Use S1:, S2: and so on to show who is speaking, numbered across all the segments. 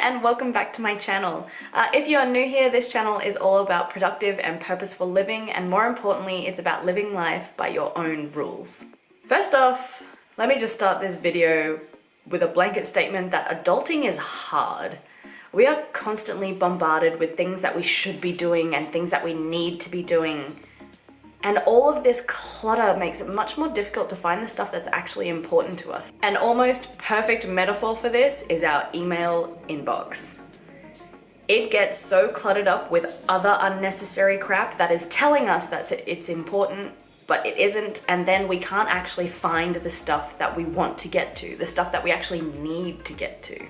S1: and welcome back to my channel. If you are new here, this channel is all about productive and purposeful living, and more importantly, it's about living life by your own rules. First off, let me just start this video with a blanket statement that adulting is hard. We are constantly bombarded with things that we should be doing and things that we need to be doing. And all of this clutter makes it much more difficult to find the stuff that's actually important to us. An almost perfect metaphor for this is our email inbox. It gets so cluttered up with other unnecessary crap that is telling us that it's important, but it isn't, and then we can't actually find the stuff that we want to get to, the stuff that we actually need to get to.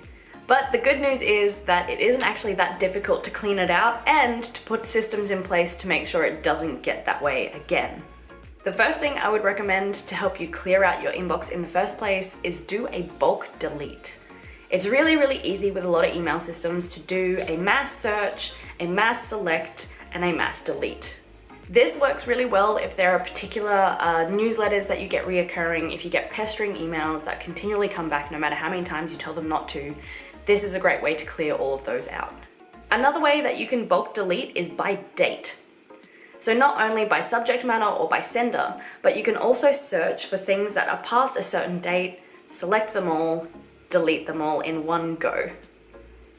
S1: But the good news is that it isn't actually that difficult to clean it out and to put systems in place to make sure it doesn't get that way again. The first thing I would recommend to help you clear out your inbox in the first place is do a bulk delete. It's really easy with a lot of email systems to do a mass search, a mass select, and a mass delete. This works really well if there are particular newsletters that you get reoccurring, if you get pestering emails that continually come back no matter how many times you tell them not to. This is a great way to clear all of those out. Another way that you can bulk delete is by date. So not only by subject matter or by sender, but you can also search for things that are past a certain date, select them all, delete them all in one go.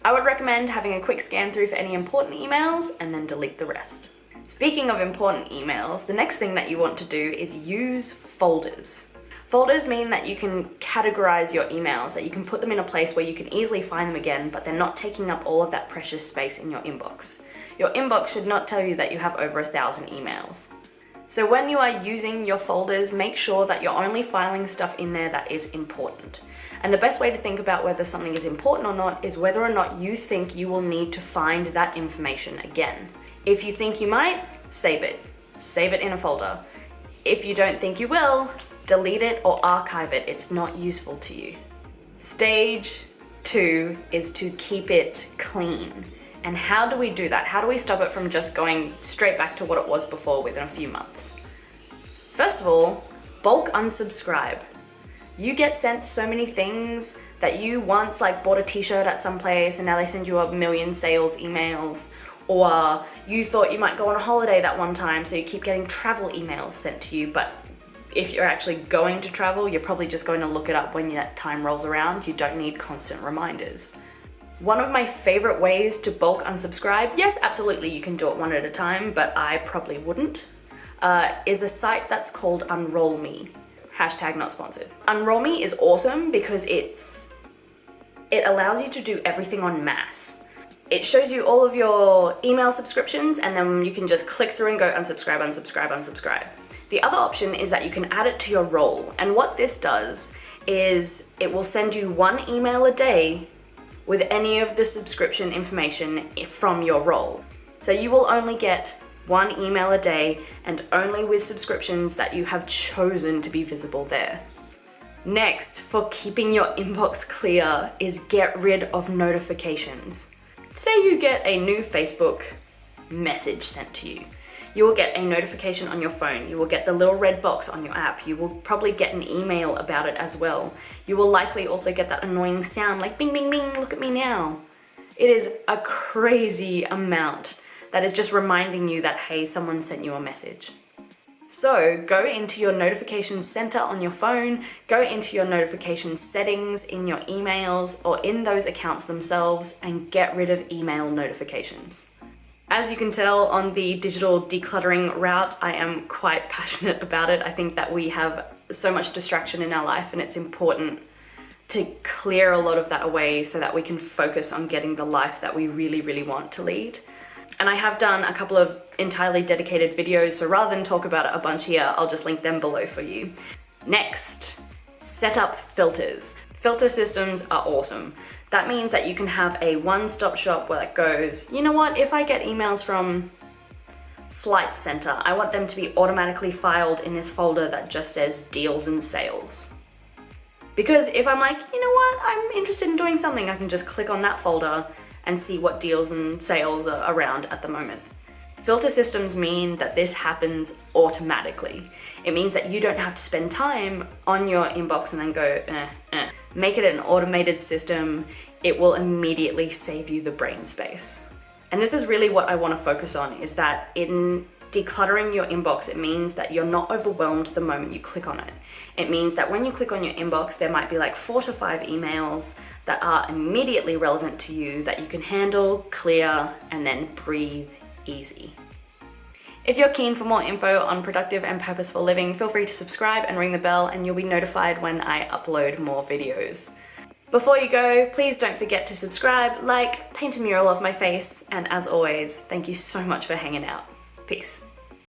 S1: I would recommend having a quick scan through for any important emails and then delete the rest. Speaking of important emails, the next thing that you want to do is use folders. Folders mean that you can categorize your emails, that you can put them in a place where you can easily find them again, but they're not taking up all of that precious space in your inbox. Your inbox should not tell you that you have over 1,000 emails. So when you are using your folders, make sure that you're only filing stuff in there that is important. And the best way to think about whether something is important or not is whether or not you think you will need to find that information again. If you think you might, save it. Save it in a folder. If you don't think you will, delete it or archive it. It's not useful to you. Stage 2 is to keep it clean. And how do we do that? How do we stop it from just going straight back to what it was before within a few months? First of all, bulk unsubscribe. You get sent so many things that you once bought a t-shirt at some place and now they send you 1,000,000 sales emails, or you thought you might go on a holiday that one time so you keep getting travel emails sent to you, but if you're actually going to travel, you're probably just going to look it up when that time rolls around. You don't need constant reminders. One of my favorite ways to bulk unsubscribe, yes, absolutely, you can do it one at a time, but I probably wouldn't, is a site that's called Unroll Me. Hashtag not sponsored. Unroll Me is awesome because it allows you to do everything en masse. It shows you all of your email subscriptions and then you can just click through and go unsubscribe, unsubscribe, unsubscribe. The other option is that you can add it to your role, and what this does is it will send you one email a day with any of the subscription information from your role. So you will only get one email a day and only with subscriptions that you have chosen to be visible there. Next, for keeping your inbox clear is get rid of notifications. Say you get a new Facebook message sent to you. You will get a notification on your phone. You will get the little red box on your app. You will probably get an email about it as well. You will likely also get that annoying sound like bing, bing, bing, look at me now. It is a crazy amount that is just reminding you that, hey, someone sent you a message. So go into your notification center on your phone, go into your notification settings in your emails or in those accounts themselves and get rid of email notifications. As you can tell on the digital decluttering route, I am quite passionate about it. I think that we have so much distraction in our life and it's important to clear a lot of that away so that we can focus on getting the life that we really want to lead. And I have done a couple of entirely dedicated videos, so rather than talk about it a bunch here, I'll just link them below for you. Next, set up filters. Filter systems are awesome. That means that you can have a one-stop shop where it goes, you know what, if I get emails from Flight Center, I want them to be automatically filed in this folder that just says deals and sales. Because if I'm like, you know what, I'm interested in doing something, I can just click on that folder and see what deals and sales are around at the moment. Filter systems mean that this happens automatically. It means that you don't have to spend time on your inbox and then go, Make it an automated system. it will immediately save you the brain space. And this is really what I want to focus on, is that in decluttering your inbox, it means that you're not overwhelmed the moment you click on it. It means that when you click on your inbox, there might be like 4 to 5 emails that are immediately relevant to you that you can handle, clear, and then breathe easy. If you're keen for more info on productive and purposeful living, feel free to subscribe and ring the bell, and you'll be notified when I upload more videos. Before you go, please don't forget to subscribe, like, paint a mural of my face, and as always, thank you so much for hanging out. Peace.